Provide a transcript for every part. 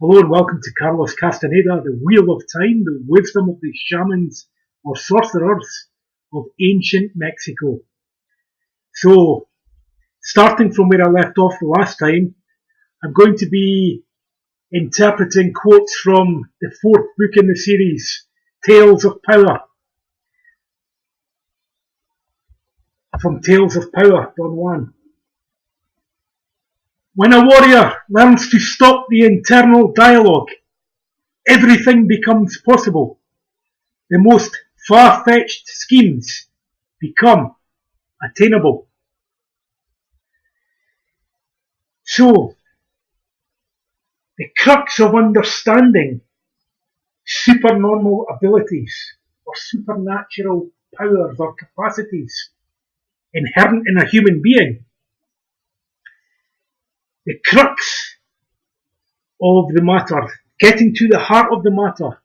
Hello and welcome to Carlos Castaneda, the Wheel of Time, the wisdom of the shamans or sorcerers of ancient Mexico. So, starting from where I left off the last time, I'm going to be interpreting quotes from the fourth book in the series, Tales of Power. From Tales of Power, Don Juan. When a warrior learns to stop the internal dialogue, everything becomes possible. The most far-fetched schemes become attainable. So, the crux of understanding supernormal abilities or supernatural powers or capacities inherent in a human being, the crux of the matter, getting to the heart of the matter,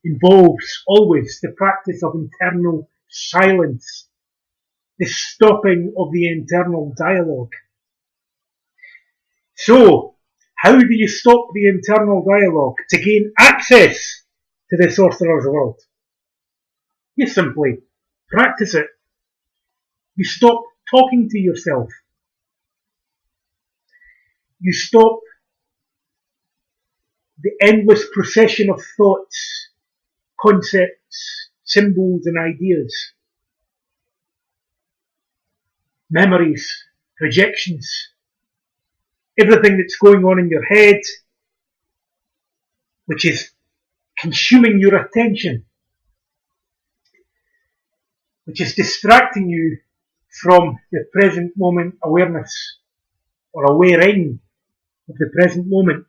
involves always the practice of internal silence, the stopping of the internal dialogue. So, how do you stop the internal dialogue to gain access to the sorcerer's world? You simply practice it. You stop talking to yourself. You stop the endless procession of thoughts, concepts, symbols and ideas, memories, projections, everything that's going on in your head, which is consuming your attention, which is distracting you from the present moment awareness or awareing of the present moment,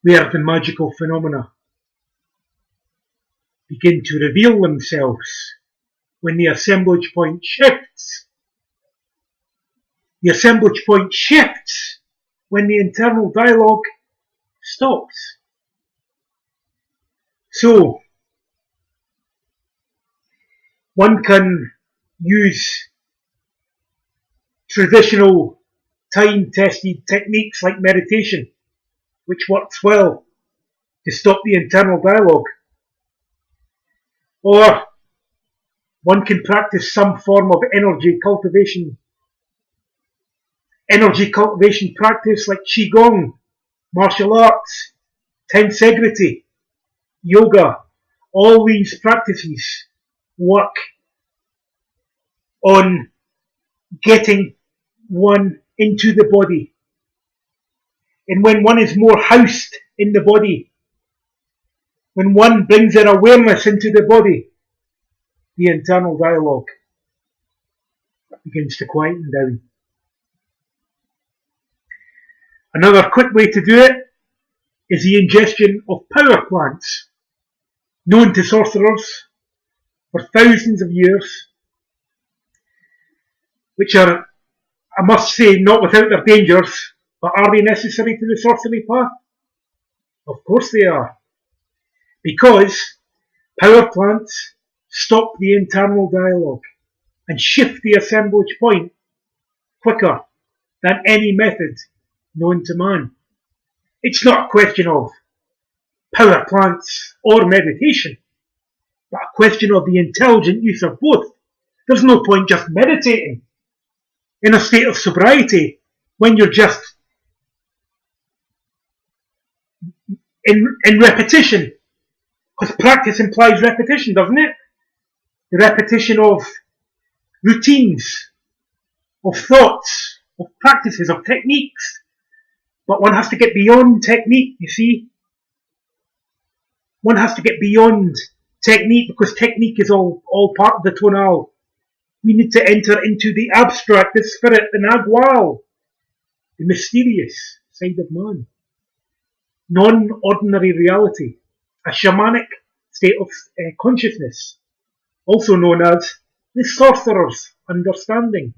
where the magical phenomena begin to reveal themselves when the assemblage point shifts. The assemblage point shifts when the internal dialogue stops. So, one can use traditional time-tested techniques like meditation, which works well to stop the internal dialogue. Or one can practice some form of energy cultivation practice like Qigong, martial arts, tensegrity, yoga. All these practices work on getting one into the body. And when one is more housed in the body, when one brings their awareness into the body, the internal dialogue begins to quieten down. Another quick way to do it is the ingestion of power plants, known to sorcerers for thousands of years, which are, I must say, not without their dangers, but are they necessary to the sorcery path? Of course they are. Because power plants stop the internal dialogue and shift the assemblage point quicker than any method known to man. It's not a question of power plants or meditation, but a question of the intelligent use of both. There's no point just meditating in a state of sobriety when you're just in repetition, because practice implies repetition, doesn't it? The repetition of routines, of thoughts, of practices, of techniques. But one has to get beyond technique, you see. One has to get beyond technique, because technique is all part of the tonal. We need to enter into the abstract, the spirit, the nagual, the mysterious side of man. Non-ordinary reality, a shamanic state of consciousness, also known as the sorcerer's understanding.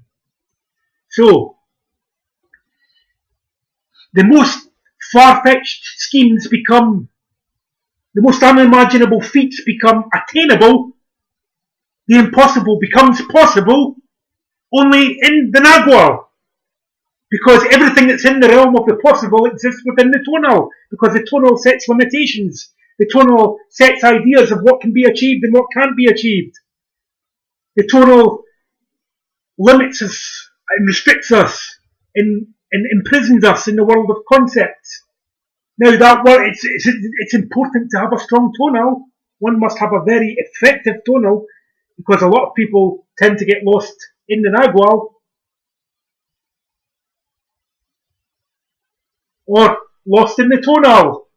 So, the most far-fetched schemes become, the most unimaginable feats become attainable, the impossible becomes possible only in the nagual. Because everything that's in the realm of the possible exists within the tonal, because the tonal sets limitations. The tonal sets ideas of what can be achieved and what can't be achieved. The tonal limits us and restricts us and imprisons us in the world of concepts. Now, that word, it's important to have a strong tonal. One must have a very effective tonal, because a lot of people tend to get lost in the Nagual or lost in the tonal,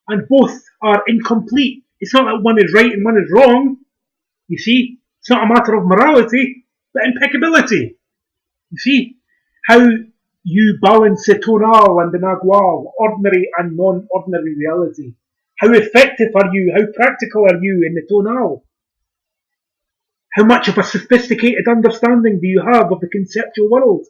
and both are incomplete. It's not that one is right and one is wrong. You see, it's not a matter of morality, but impeccability. You see, how you balance the tonal and the Nagual, ordinary and non-ordinary reality. How effective are you? How practical are you in the tonal? How much of a sophisticated understanding do you have of the conceptual world?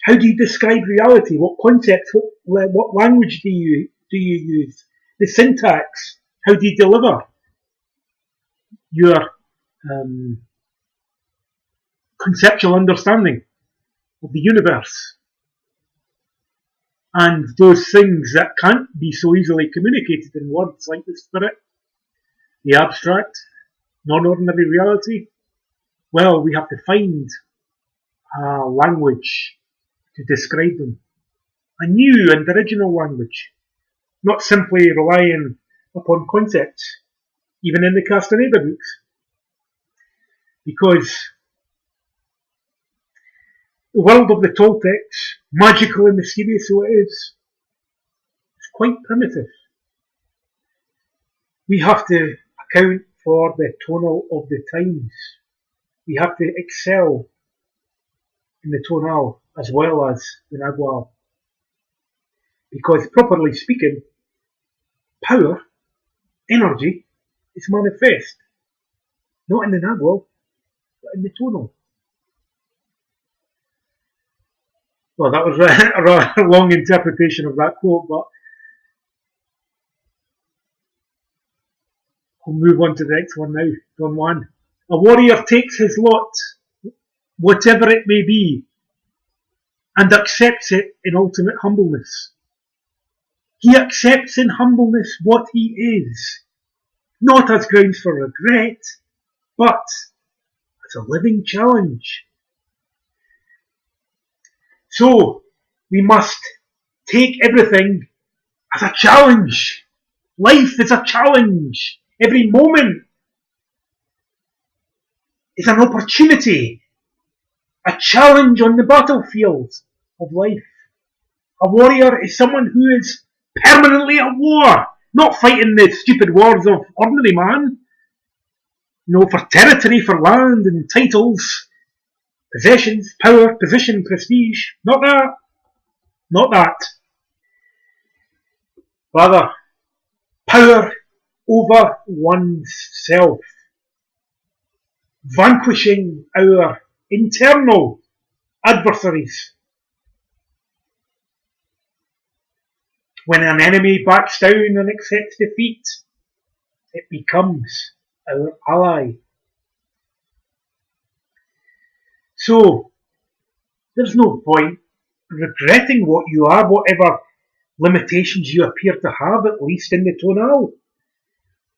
How do you describe reality? What concepts, what language do you use? The syntax, how do you deliver your conceptual understanding of the universe? And those things that can't be so easily communicated in words, like the spirit, the abstract, non-ordinary reality, well, we have to find a language to describe them. A new and original language, not simply relying upon concepts, even in the Castaneda books. Because the world of the Toltecs, magical and mysterious though it is quite primitive. We have to account for the tonal of the times. We have to excel in the tonal as well as the Nagual. Because properly speaking, power, energy, is manifest. Not in the Nagual, but in the tonal. Well, that was a rather long interpretation of that quote, but we'll move on to the next one now. Don Juan. A warrior takes his lot, whatever it may be, and accepts it in ultimate humbleness. He accepts in humbleness what he is, not as grounds for regret, but as a living challenge. So, we must take everything as a challenge. Life is a challenge. Every moment is an opportunity, a challenge on the battlefield of life. A warrior is someone who is permanently at war, not fighting the stupid wars of ordinary man, for territory, for land and titles, possessions, power, position, prestige. Not that. Not that. Rather, power over one's self. Vanquishing our internal adversaries. When an enemy backs down and accepts defeat, it becomes our ally. So, there's no point regretting what you are, whatever limitations you appear to have, at least in the tonal.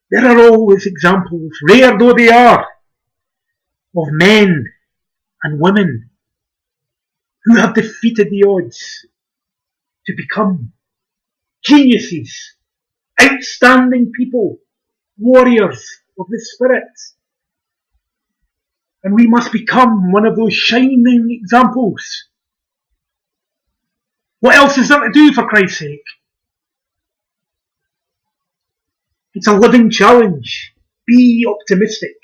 There are always examples, rare though they are, of men and women who have defeated the odds to become geniuses, outstanding people, warriors of the spirit. And we must become one of those shining examples. What else is there to do, for Christ's sake? It's a living challenge. Be optimistic.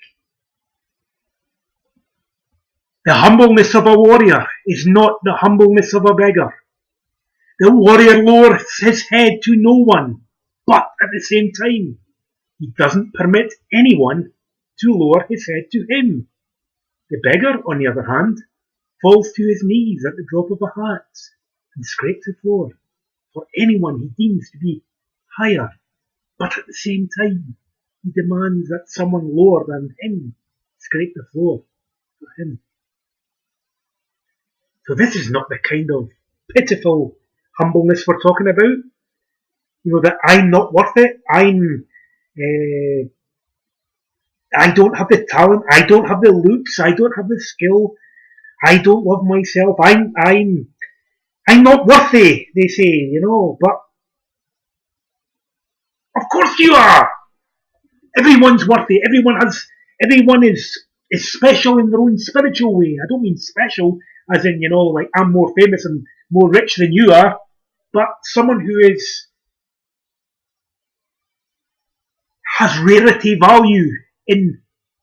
The humbleness of a warrior is not the humbleness of a beggar. The warrior lowers his head to no one, but at the same time, he doesn't permit anyone to lower his head to him. The beggar, on the other hand, falls to his knees at the drop of a hat and scrapes the floor for anyone he deems to be higher, but at the same time, he demands that someone lower than him scrape the floor for him. So this is not the kind of pitiful humbleness we're talking about. That I'm not worth it. I don't have the talent. I don't have the looks. I don't have the skill. I don't love myself. I'm not worthy, they say, but of course you are. Everyone's worthy. Everyone is special in their own spiritual way. I don't mean special as in, like I'm more famous and more rich than you are, but someone who has rarity value in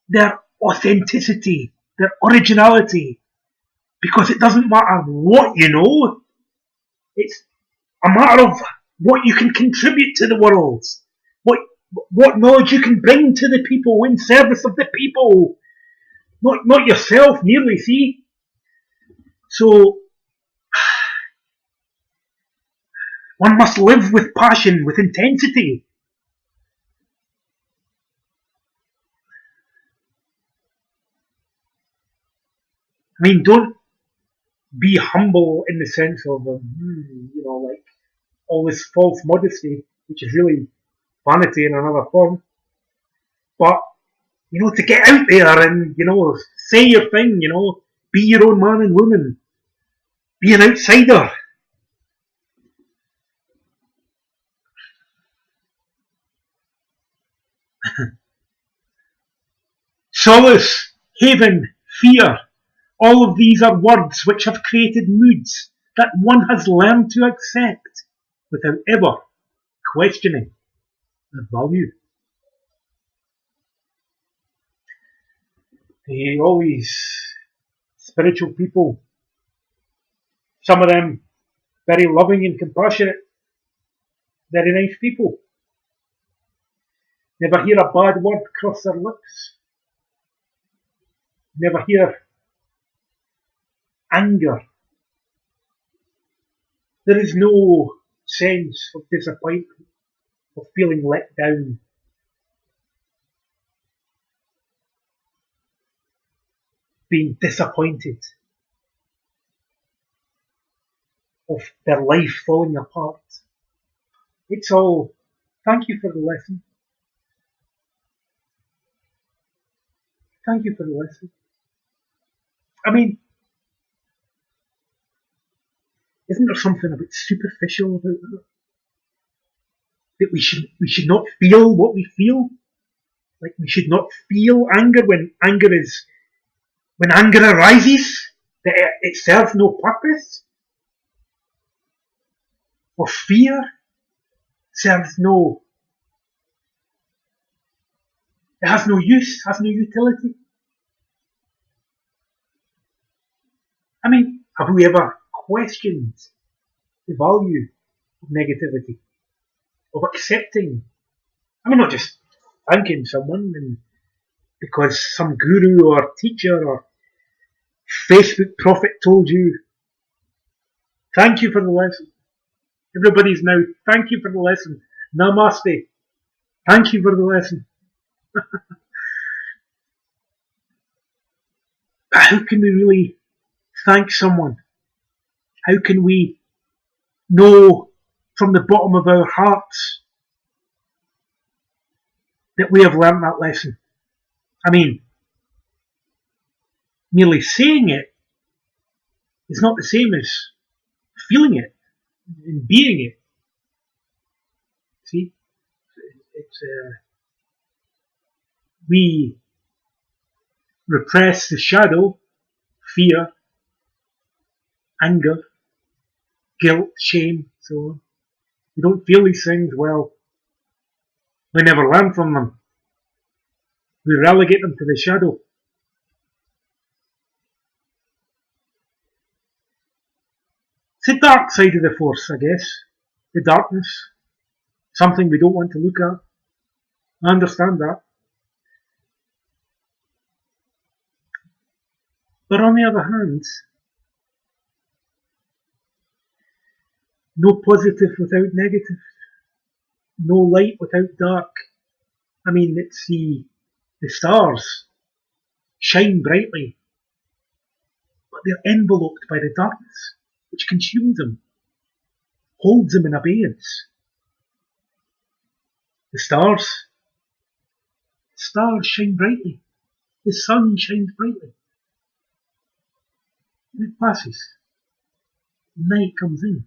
their authenticity, their originality, because it doesn't matter what you know, it's a matter of what you can contribute to the world, what knowledge you can bring to the people in service of the people, not yourself merely, see? So, one must live with passion, with intensity. I mean, don't be humble in the sense of, like all this false modesty, which is really vanity in another form. But, to get out there and, say your thing, be your own man and woman, be an outsider. Solace, haven, fear, all of these are words which have created moods that one has learned to accept without ever questioning their value. All these spiritual people, some of them very loving and compassionate, very nice people. Never hear a bad word cross their lips. Never hear anger. There is no sense of disappointment, of feeling let down. Being disappointed, of their life falling apart. It's all, thank you for the lesson. Thank you for the lesson. I mean, isn't there something a bit superficial about that? That we should not feel what we feel? Like we should not feel anger when anger arises, that it serves no purpose? Or fear serves it has no use, has no utility? I mean, have we ever questioned the value of negativity, of accepting? I mean, not just thanking someone because some guru or teacher or Facebook prophet told you, thank you for the lesson. Everybody's now, thank you for the lesson. Namaste. Thank you for the lesson. But how can we really thank someone? How can we know from the bottom of our hearts that we have learnt that lesson? I mean, merely saying it is not the same as feeling it and being it. See, it's we repress the shadow, fear, anger, guilt, shame, so on. We don't feel these things, well, we never learn from them. We relegate them to the shadow. It's the dark side of the force, I guess. The darkness. Something we don't want to look at. I understand that. But on the other hand, no positive without negative. No light without dark. I mean, it's the stars shine brightly, but they're enveloped by the darkness, which consumes them, holds them in abeyance. The stars shine brightly. The sun shines brightly. And it passes. Night comes in.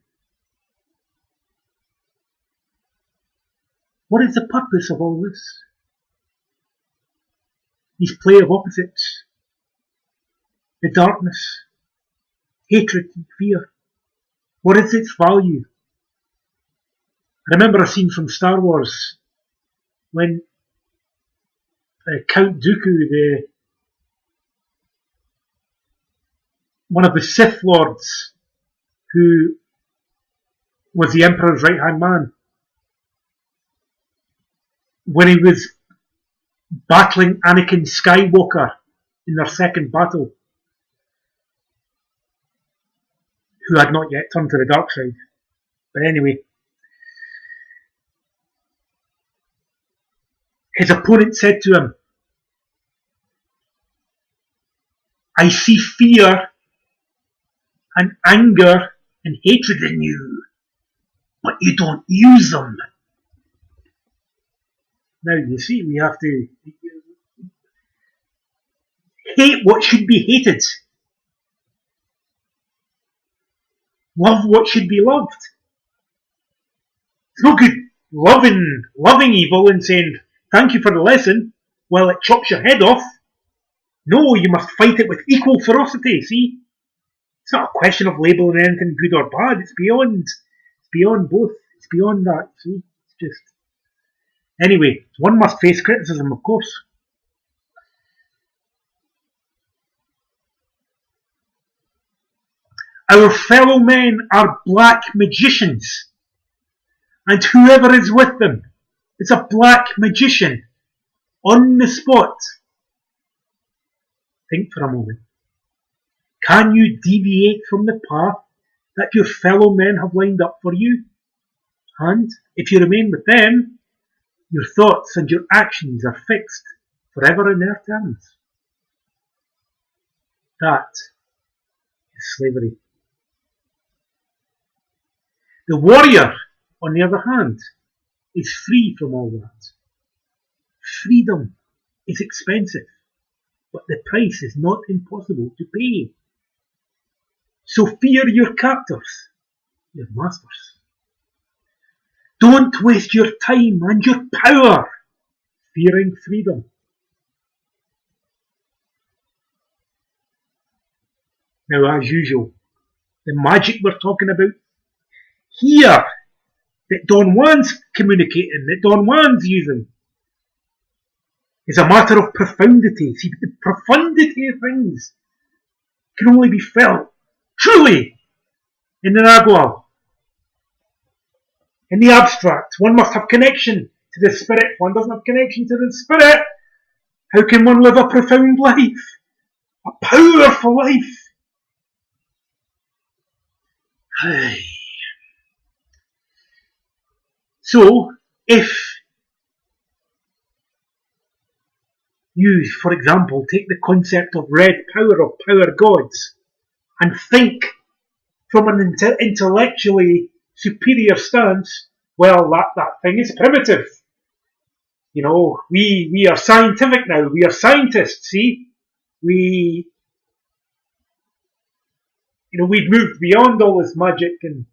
What is the purpose of all this? These play of opposites. The darkness, hatred and fear. What is its value? I remember a scene from Star Wars when Count Dooku, one of the Sith Lords, who was the Emperor's right-hand man, when he was battling Anakin Skywalker in their second battle, who had not yet turned to the dark side. But anyway, his opponent said to him, I see fear and anger and hatred in you, but you don't use them. Now you see, we have to hate what should be hated. Love what should be loved. It's no good loving evil and saying, thank you for the lesson, while it chops your head off. No, you must fight it with equal ferocity, see? It's not a question of labelling anything good or bad, it's beyond both. It's beyond that, see? It's just... Anyway, one must face criticism, of course. Our fellow men are black magicians, and whoever is with them is a black magician on the spot. Think for a moment. Can you deviate from the path that your fellow men have lined up for you? And if you remain with them, your thoughts and your actions are fixed forever in their terms. That is slavery. The warrior, on the other hand, is free from all that. Freedom is expensive, but the price is not impossible to pay. So fear your captors, your masters. Don't waste your time and your power fearing freedom. Now, as usual, the magic we're talking about here, that Don Juan's communicating, that Don Juan's using, is a matter of profundity. See, the profundity of things can only be felt, truly, in the Nagual. In the abstract, one must have connection to the spirit. If one doesn't have connection to the spirit, how can one live a profound life? A powerful life? So, if you, for example, take the concept of red power, of power gods, and think from an intellectually superior stance, well, that thing is primitive. You know, we are scientific now. We are scientists, see? We've moved beyond all this magic and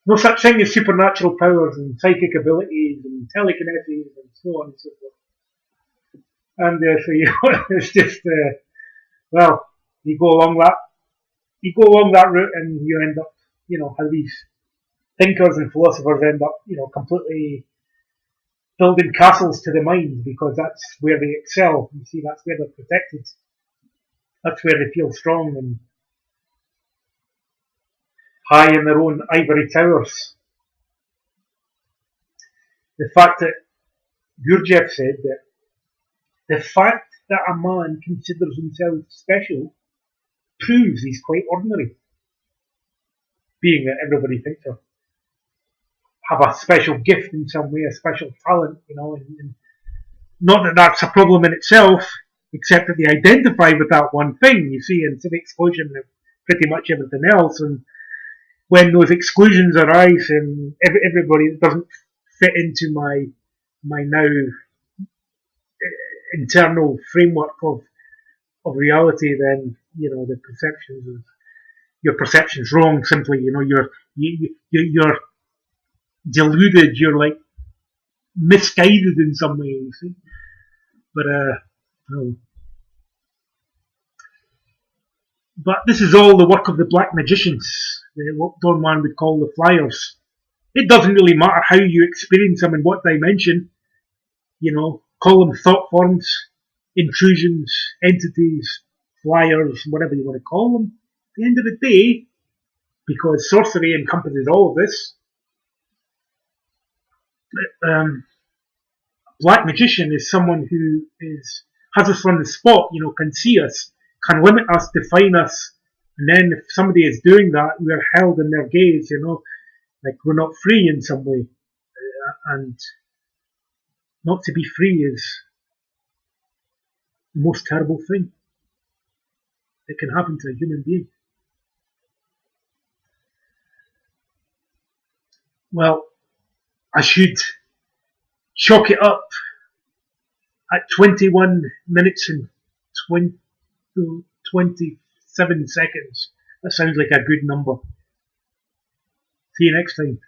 no such thing as supernatural powers and psychic abilities and telekinesis and so on and so forth. And so it's just, you go along that route and you end up, how these thinkers and philosophers end up, completely building castles to the mind because that's where they excel. You see, that's where they're protected. That's where they feel strong and high in their own ivory towers. The fact that Gurdjieff said that the fact that a man considers himself special proves he's quite ordinary. Being that everybody thinks of have a special gift in some way, a special talent, and not that that's a problem in itself, except that they identify with that one thing, you see, and it's an exclusion of pretty much everything else. And when those exclusions arise and everybody doesn't fit into my now internal framework of reality, then the perceptions of your perception's wrong. Simply, you're deluded. You're like misguided in some way. You see, but no. But this is all the work of the black magicians, what Don Juan would call the flyers. It doesn't really matter how you experience them in what dimension. Call them thought forms, intrusions, entities, flyers, whatever you want to call them. At the end of the day, because sorcery encompasses all of this, black magician is someone who has us on the spot, can see us, can limit us, define us, and then if somebody is doing that, we're held in their gaze, like we're not free in some way. And not to be free is the most terrible thing that can happen to a human being. Well, I should chalk it up at 21 minutes and 27 seconds. That sounds like a good number. See you next time.